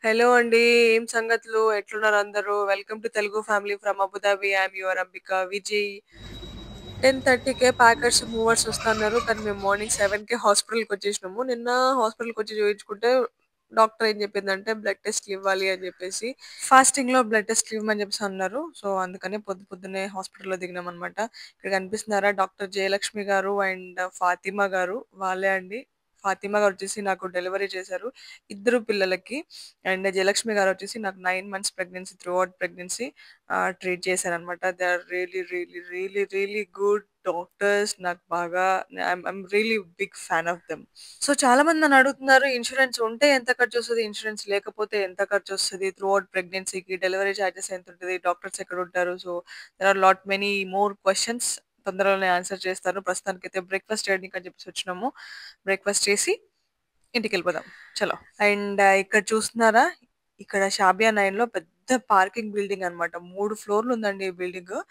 Hello అండి. ఏం సంగతులు? ఎట్లున్నారు అందరూ? Welcome to Telugu family from Abu Dhabi. I'm your Ambika Vijay. 10:30కే ప్యాకర్స్, మూవర్స్ వస్తన్నారు. కానీ మేము మార్నింగ్ 7కే హాస్పిటల్‌కి వచ్చేసినాము. నిన్న హాస్పిటల్‌కి వచ్చి చూయించుకుంటే డాక్టర్ ఏం చెప్పిందంటే బ్లడ్ టెస్ట్‌లు ఇవ్వాలి అని చెప్పేసి. ఫాస్టింగ్‌లో బ్లడ్ టెస్ట్‌లు ఇవ్వమని చెప్పేసి అన్నారు. సో, అందుకనే పొద్దున్నే హాస్పిటల్‌లో దిగినామనమాట. ఇక్కడ కనిపిస్తున్నారా డాక్టర్ జయలక్ష్మి గారు అండ్ ఫాతిమా గారు. వాళ్ళే అండి. ఫాతిమా గారు వచ్చేసి నాకు డెలివరీ చేశారు. ఇద్దరు పిల్లలకి. అండ్ జయలక్ష్మి గారు వచ్చేసి నాకు 9 months pregnancy throughout pregnancy treat చేశారనమాట. They are really good doctors. నాకు బాగా I'm really big fan of them. So చాలా మంది నన్ను అడుగుతున్నారు ఇన్సూరెన్స్ ఉంటే ఎంత ఖర్చు వస్తది? ఇన్సూరెన్స్ లేకపోతే ఎంత ఖర్చు వస్తది? త్రూ ఔట్ ప్రెగ్నెన్సీకి డెలివరీ చార్జెస్ ఎంత ఉంటది? డాక్టర్స్ ఎక్కడ ఉంటారు? So there are lot many more questions. తొందరలోనే ఆన్సర్ చేస్తాను. ప్రస్తుతానికైతే బ్రేక్‌ఫాస్ట్ చేయడానికి అని చెప్పేసి వచ్చినాము. బ్రేక్‌ఫాస్ట్ చేసి ఇంటికెళ్ళిపోదాం. చలో. అండ్ ఇక్కడ చూస్తున్నారా? ఇక్కడ షాబియా 9లో పెద్ద పార్కింగ్ బిల్డింగ్ అన్నమాట. 3 ఫ్లోర్‌లు ఉందండి ఈ బిల్డింగు.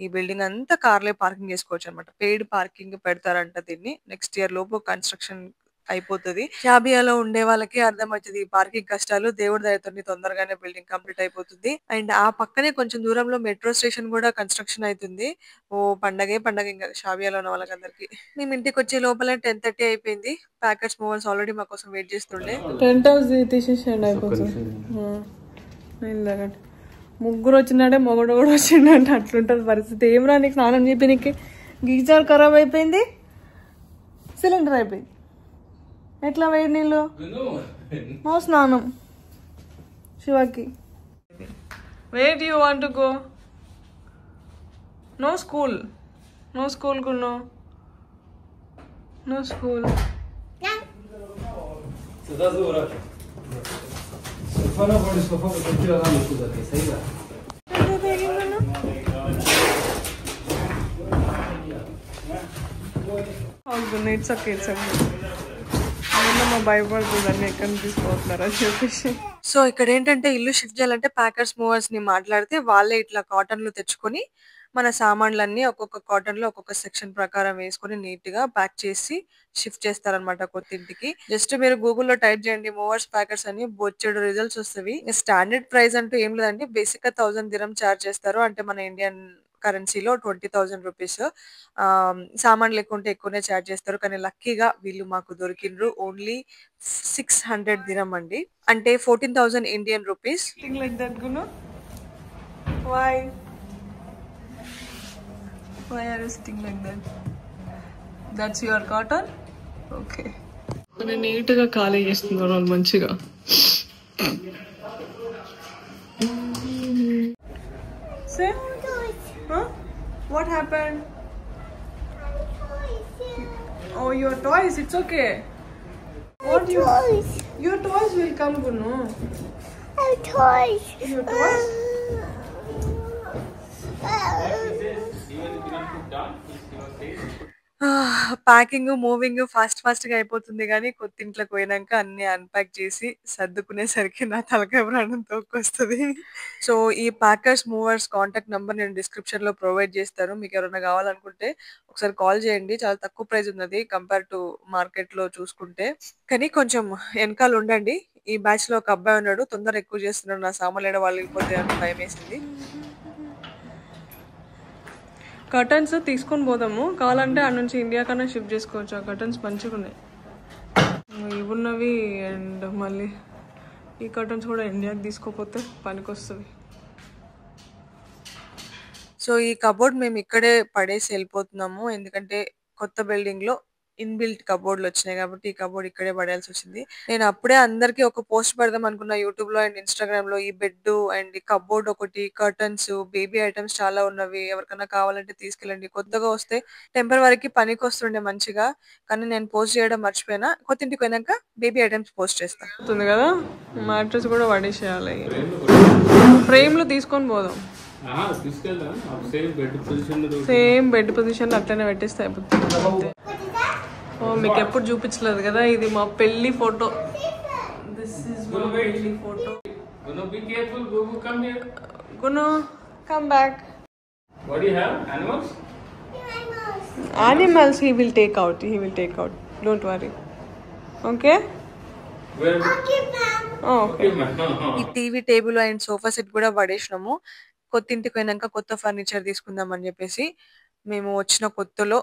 ఈ బిల్డింగ్ అంతా కార్లే పార్కింగ్ చేసుకోవచ్చన్నమాట. పెయిడ్ పార్కింగ్ పెడతారంట దీన్ని. నెక్స్ట్ ఇయర్ లోపు కన్‌స్ట్రక్షన్ అయిపోతది. షాబియాలో ఉండే వాళ్ళకి అర్థమవుతది ఈ పార్కింగ్ కష్టాలు. దేవుడి దయతోని తొందరగానే బిల్డింగ్ కంప్లీట్ అయిపోతుంది. అండ్ ఆ పక్కనే కొంచెం దూరంలో మెట్రో స్టేషన్ కూడా కన్‌స్ట్రక్షన్ అయితుంది. ఓహ్! పండగే పండగ ఇంగ షాబియాలో ఉన్న వాళ్ళకందరికి. మేము ఇంటికొచ్చే లోపల 10:30 అయిపోయింది. ప్యాకెట్స్ మూవర్స్ ఆల్రెడీ మా కోసం వెయిట్ చేస్తుండే. టెంట్ హౌస్ తీసేసేయండి అయిపోతుంది. ముగ్గురు వచ్చినాడే మొగడు కూడా వచ్చిండంటే అట్లుంటది పరిస్థితి. ఏమరా నీకు స్నానం చెప్పి నీకు గీజర్ ఖరాబ్ అయిపోయింది, సిలిండర్ అయిపోయింది, ఎట్లా వేడి నీళ్ళు? నో స్నానం శివకి. Where do you want to go? No school. No school కున్నో. No school. It's okay. భయపడుతుందండి ఎక్కడ తీసుకోవట్లేరని చెప్పేసి. సో ఇక్కడ ఏంటంటే ఇల్లు షిఫ్ట్ చేయాలంటే ప్యాకర్స్ మూవర్స్ ని మాట్లాడితే వాళ్ళే ఇట్లా కాటన్లు తెచ్చుకొని మన సామాన్లన్నీ ఒక్కొక్క కాటన్ లో ఒక్కొక్క సెక్షన్ ప్రకారం వేసుకొని నీట్ గా ప్యాక్ చేసి షిఫ్ట్ చేస్తారనమాట కొత్త ఇంటికి. జస్ట్ మీరు గూగుల్లో టైప్ చేయండి మూవర్స్ ప్యాకర్స్ అని, బొచ్చెడు రిజల్ట్స్ వస్తాయి. స్టాండర్డ్ ప్రైస్ అంటూ ఏం లేదండి. బేసిక్ గా 1000 దిరం చార్జ్ చేస్తారు. అంటే మన ఇండియన్ కరెన్సీలో 20,000 రూపీస్. సామాన్లు ఎక్కువ ఉంటే ఎక్కువనే చార్జ్ చేస్తారు. కానీ లక్కీగా వీళ్ళు మాకు దొరికిండ్రు ఓన్లీ 600 దిరం అండి. అంటే 14,000 ఇండియన్ రూపీస్. లైక్ దట్ గును. Why are you sitting like that? That's your cotton. Okay. Neat గా ఖాళీ చేస్తున్నారు వాళ్ళు మంచిగా. Say, huh? What happened? Oh, your toys. It's okay. What you? Toys. Your toys will come, Gunu. Toys. Your toys. Packing moving fast గా అయిపోతుంది కానీ కొత్త ఇంట్లోకి పోయినాక అన్ని అన్పాక్ చేసి సర్దుకునేసరికి నా తలకాయ ప్రాణం తోక్కొస్తుంది. సో ఈ ప్యాకర్స్ మూవర్స్ కాంటాక్ట్ నంబర్ నేను డిస్క్రిప్షన్ లో ప్రొవైడ్ చేస్తాను. మీకు ఎవరైనా కావాలనుకుంటే ఒకసారి కాల్ చేయండి. చాలా తక్కువ ప్రైస్ ఉన్నది కంపేర్ టు మార్కెట్ లో చూసుకుంటే. కానీ కొంచెం వెనకాల ఉండండి. ఈ బ్యాచ్ లో ఒక అబ్బాయి ఉన్నాడు, తొందర ఎక్కువ చేస్తున్నాడు. నా సామాన్లు వాళ్ళు వెళ్ళిపోతే అని భయం వేసింది. కర్టన్స్ తీసుకొని పోదాము. కావాలంటే ఆ నుంచి ఇండియా కన్నా షిఫ్ట్ చేసుకోవచ్చు. ఆ కర్టన్స్ మంచిగా ఉన్నాయి. ఇవి ఉన్నవి అండ్ మళ్ళీ ఈ కర్టన్స్ కూడా ఇండియాకి తీసుకోపోతే పనికి వస్తుంది. సో ఈ కబోర్డ్ మేము ఇక్కడే పడేసి వెళ్ళిపోతున్నాము. ఎందుకంటే కొత్త బిల్డింగ్ లో ఇన్‌బిల్ట్ కబోర్డ్‌లు వచ్చినాయి కాబట్టి ఈ కబోర్డ్ ఇక్కడే పడేయాల్సి వచ్చింది. నేను అప్పుడే అందరికి ఒక పోస్ట్ పెడదాం అనుకున్నా యూట్యూబ్‌లో అండ్ ఇన్‌స్టాగ్రామ్‌లో. ఈ బెడ్ అండ్ ఈ కబోర్డ్ ఒకటి, కర్టన్స్, బేబీ ఐటెమ్స్ చాలా ఉన్నవి. ఎవరికైనా కావాలంటే తీసుకెళ్ళండి. కొత్తగా వస్తే టెంపరవరీకి పనికొస్తుండే మంచిగా. కానీ నేను పోస్ట్ చేయడం మర్చిపోయినా. కొత్త ఇంటికి పోయినాక బేబీ ఐటెమ్స్ పోస్ట్ చేస్తా. అవుతుంది కదా, మ్యాట్రెస్ కూడా పడేసేయాలి. ఫ్రేమ్లు తీసుకొని పోదాం. సేమ్ బెడ్ పొజిషన్ అట్లనే పెట్టేస్తే అయిపోతుంది. ఓ మీకు ఎప్పుడు చూపించలేదు కదా, ఇది మా పెళ్లి ఫోటో. దిస్ ఇస్ మై పెళ్లి photo. Gunu, be careful. Gugu, come here. Gunu, come back. What do you have? Animals? Animals he will take out. Don't worry. Okay? Where? Okay, ma'am. Okay. ఈ TV table and sofa set కూడా పడేసినాము. కొత్త ఇంటికి పోయినాక కొత్త furniture తీసుకుందాం అని చెప్పేసి మేము వచ్చిన కొత్తలో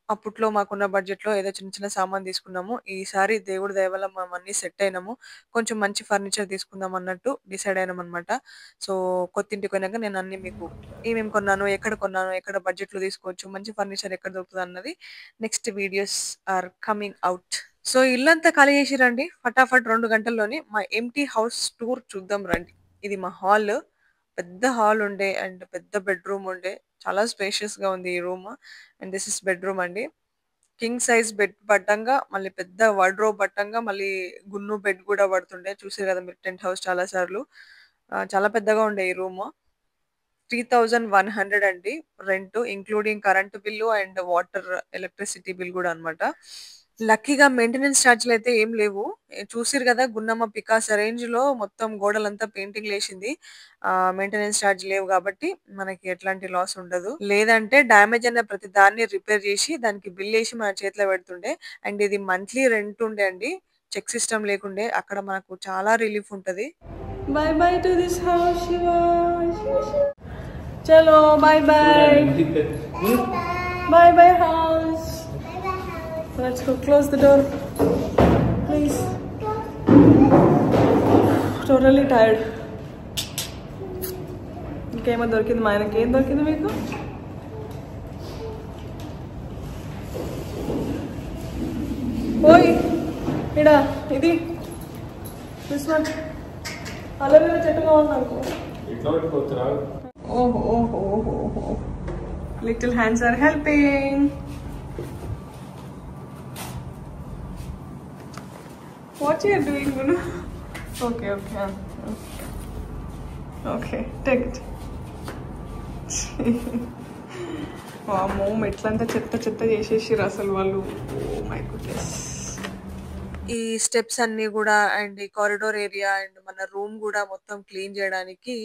అప్పట్లో మాకున్న బడ్జెట్‌లో ఏదో చిన్న చిన్న సామాను తీసుకున్నాము. ఈసారి దేవుడి దయ వల్ల మేమన్నీ సెట్ అయినాము. కొంచెం మంచి ఫర్నిచర్ తీసుకుందాం అన్నట్టు డిసైడ్ అయినామనమాట. సో, కొత్తింటికి పోయినాక నేను అన్నీ మీకు ఏమేమి కొన్నాను, ఎక్కడ కొన్నాను, ఎక్కడ బడ్జెట్‌లో తీసుకోవచ్చు, మంచి ఫర్నిచర్ ఎక్కడ దొరుకుతదన్నది next videos are coming out. So, ఇల్లంతా ఖాళీ చేసిర్రండి. ఫటాఫట్ 2 గంటల్లోనే మా ఎంప్టీ హౌస్ టూర్ చూద్దాం రండి. ఇది మా హాల్. పెద్ద హాల్ ఉండే అండ్ పెద్ద బెడ్‌రూమ్ ఉండే. చాలా స్పేషియస్‌గా ఉంది ఈ room. And this is bedroom అండి. కింగ్ సైజ్ బెడ్ పట్టంగా, మళ్ళీ పెద్ద వార్డ్‌రోబ్ పట్టంగా, మళ్ళీ గున్ను బెడ్ గూడా పడుతుండే. చూసారు గదా మీరు టెంట్ హౌస్ చాలా సార్లు. చాలా పెద్దగా ఉండే ఈ రూము. 3100 అండి rent including current bill and water, electricity bill గూడా అన్నమాట. లక్కీగా మెయింటెనెన్స్ ఛార్జ్‌లయితే ఏం లేవు. చూసిర్రు గదా! గున్నమ్మ పికాస రేంజ్‌లో మొత్తం గోడలంతా పెయింటింగ్‌లేసింది. మెయింటెనెన్స్ ఛార్జ్ లేవు గాబట్టి మనకి ఎట్లాంటి లాస్ ఉండదు. లేదంటే డ్యామేజ్ అయిన ప్రతి దాన్ని రిపేర్ జేసి దానికి బిల్లేసి మన చేతిలో పెడుతుండే. అండ్ ఇది మంత్లీ రెంట్ ఉండే అండి. చెక్ సిస్టమ్ లేకుండే. అక్కడ మనకు చాలా రిలీఫ్ ఉంటది. Bye bye to this house Shiva. చలో bye bye. Bye bye house. Let's go. Close the door, please. Totally tired. ఇంకేమో దొరికింది మా ఆయనకి. ఏం దొరికింది మీకు? ఓయ్ ఇడా ఇది దిస్ వన్ అలవేరా చెట్టుగా ఉంది నాకు. ఓహో ఓహో ఓహో. Little hands are helping. What you are doing, Gunu? Okay, okay. Okay, take it. వామ్మో ఎట్లంతా చెత్త చెత్త చేసేసిర్రు అసలు వాళ్ళు. Oh my goodness. ఈ స్టెప్స్ అన్నీ కూడా అండ్ ఈ కారిడార్ ఏరియా అండ్ మన రూమ్ కూడా మొత్తం క్లీన్ చేయడానికి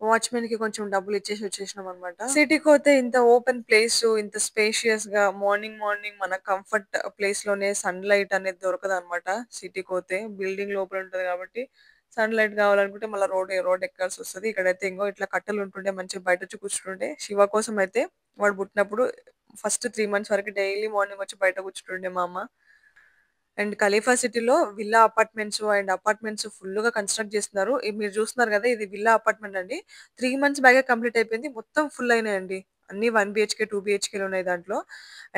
వాచ్మెన్ కి కొంచెం డబ్బులు ఇచ్చేసి వచ్చేసినాం అనమాట. సిటీకి పోతే ఇంత ఓపెన్ ప్లేస్, ఇంత స్పేషియస్ గా మార్నింగ్ మన కంఫర్ట్ ప్లేస్ లోనే సన్ లైట్ అనేది దొరకదు అనమాట. సిటీకి పోతే బిల్డింగ్ లోపల ఉంటది కాబట్టి సన్ లైట్ కావాలనుకుంటే మళ్ళీ రోడ్ ఎక్కాల్సి వస్తుంది. ఇక్కడైతే ఇంకో ఇట్లా కట్టెలు ఉంటుండే, మంచిగా బయట వచ్చి కూర్చుంటుండే. శివ కోసం అయితే వాడు పుట్టినప్పుడు ఫస్ట్ 3 months వరకు డైలీ మార్నింగ్ వచ్చి బయట కూర్చుంటుండే మా అమ్మ. అండ్ ఖలీఫా సిటీలో విల్లా అపార్ట్మెంట్స్ ఫుల్‌గా కన్‌స్ట్రక్ట్ చేస్తున్నారు. మీరు చూస్తున్నారు కదా! ఇది విల్లా అపార్ట్మెంట్ అండి. 3 months బ్యాకే కంప్లీట్ అయిపోయింది. మొత్తం ఫుల్ అయినాయండి. అన్నీ 1 బీహెచ్‌కే, 2 బీహెచ్‌కేలు ఉన్నాయి దాంట్లో.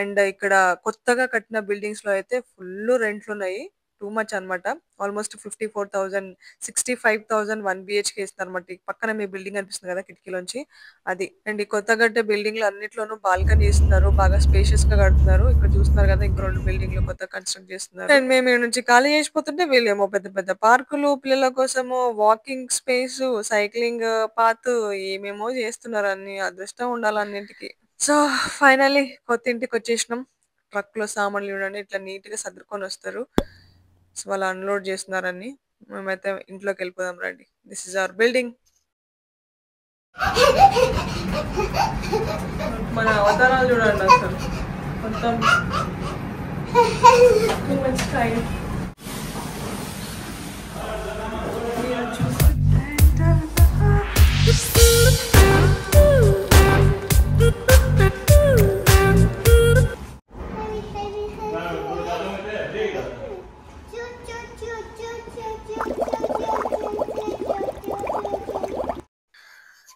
అండ్ ఇక్కడ కొత్తగా కట్టిన బిల్డింగ్స్‌లో అయితే ఫుల్లు రెంట్లున్నాయి. టూ మచ్ అన్నమాట. ఆల్మోస్ట్ 54,000, 65,000 1 బీహెచ్‌కే ఇస్తున్నారన్నమాట. ఈ పక్కన మీ బిల్డింగ్ కనిపిస్తుంది కదా కిటికీలోంచి అది. అండ్ ఈ కొత్తగా కట్టే బిల్డింగ్‌లు అన్నిట్లోనూ బాల్కనీ ఇస్తున్నారు. బాగా స్పేషియస్‌గా కడుతున్నారు. ఇక్కడ చూస్తున్నారు కదా! ఇంకో 2 బిల్డింగ్‌లు కొత్తగా కన్‌స్ట్రక్ట్ చేస్తున్నారు. అండ్ మేము ఈడ నుంచి ఖాళీ చేసిపోతుంటే వీళ్ళేమో పెద్ద పెద్ద పార్కులు, పిల్లల కోసము వాకింగ్ స్పేసు, సైక్లింగ్ పాత్ ఏమేమో చేస్తున్నారు అన్ని. అదృష్టం ఉండాలి అన్నింటికి. సో, ఫైనల్లీ కొత్త ఇంటికొచ్చేసినాం. ట్రక్‌లో సామాన్లు చూడండి ఇట్లా నీట్‌గా సర్దుకొని వస్తారు. సో, వాళ్ళు అన్‌లోడ్ చేస్తున్నారన్ని. మేమైతే ఇంట్లోకెళ్ళిపోదాం రండి. This is our building. మన అవతారాలు చూడండి అసలు. మొత్తం టూ మచ్ టైం.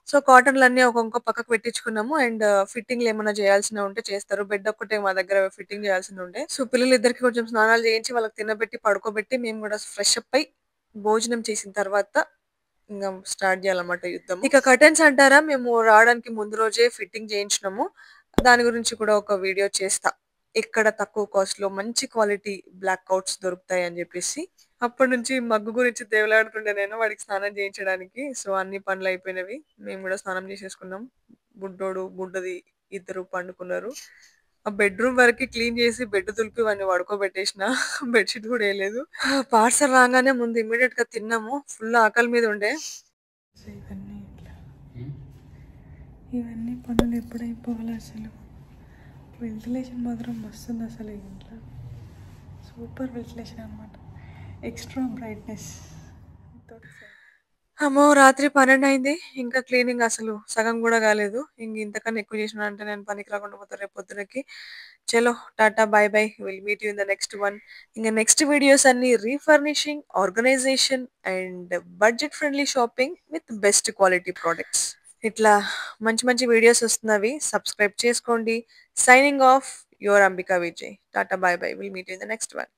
సో, కాటన్‌లన్నీ ఒక్కొక్క పక్కకు పెట్టించుకున్నాము. అండ్ ఫిట్టింగ్‌లు ఏమన్నా చేయాల్సినవి ఉంటే చేస్తారు. బెడ్ ఒక్కటే మా దగ్గర ఫిట్టింగ్ చేయాల్సింది ఉండే. సో, పిల్లలిద్దరికి కొంచెం స్నానాలు చేయించి వాళ్ళకి తినబెట్టి, పడుకోబెట్టి మేము కూడా ఫ్రెష్ అప్ అయ్యి భోజనం చేసిన తర్వాత ఇంగ స్టార్ట్ చేయాలన్నమాట యుద్ధం. ఇక కర్టెన్స్ అంటారా, మేము రావడానికి ముందు రోజే ఫిట్టింగ్ చేయించినాము. దాని గురించి కూడా ఒక వీడియో చేస్తా. ఎక్కడ తక్కువ కాస్ట్‌లో మంచి క్వాలిటీ బ్లాక్ కౌట్స్ దొరుకుతాయి అని చెప్పేసి. అప్పటి నుంచి మగ్గు గురించి దేవులాడుతుండే నేను వాడికి స్నానం చేయించడానికి. సో, అన్ని పనులు అయిపోయినవి. మేము కూడా స్నానం చేసేసుకున్నాం. బుడ్డోడు, బుడ్డది ఇద్దరు పండుకున్నారు. ఆ బెడ్‌రూమ్ వరకి క్లీన్ చేసి బెడ్ దులిపి వాడిని పడుకోబెట్టేసిన. బెడ్‌షీట్ కూడా ఏయలేదు. పార్సల్ రాగానే ముందు ఇమ్మీడియేట్‌గా తిన్నాము. ఫుల్ ఆకలి మీద ఉండే. సో, ఇవన్నీ పనులు ఎప్పుడైపోవాలి అసలు. వెంటిలేషన్ మాత్రం మస్తుంది అసలు ఇంట్లో. సూపర్ వెంటిలేషన్ అనమాట. Extra brightness. అమ్మో! రాత్రి 12 అయింది. ఇంకా క్లీనింగ్ అసలు సగం గూడా గాలేదు. ఇంతకన్నా ఎక్కువ చేసినానంటే నేను పనికి రాకుండా పోతా రేపు పొద్దునకి. చలో tata, bye bye. Will meet you in the next one. Next videos అన్నీ refurnishing, organisation and budget friendly shopping with best quality products. ఇట్లా మంచి మంచి వీడియోస్ వస్తున్నవి. సబ్స్క్రైబ్ చేసుకోండి. Signing off your Ambika Vijay. Tata, bye bye. Will meet you in the next one.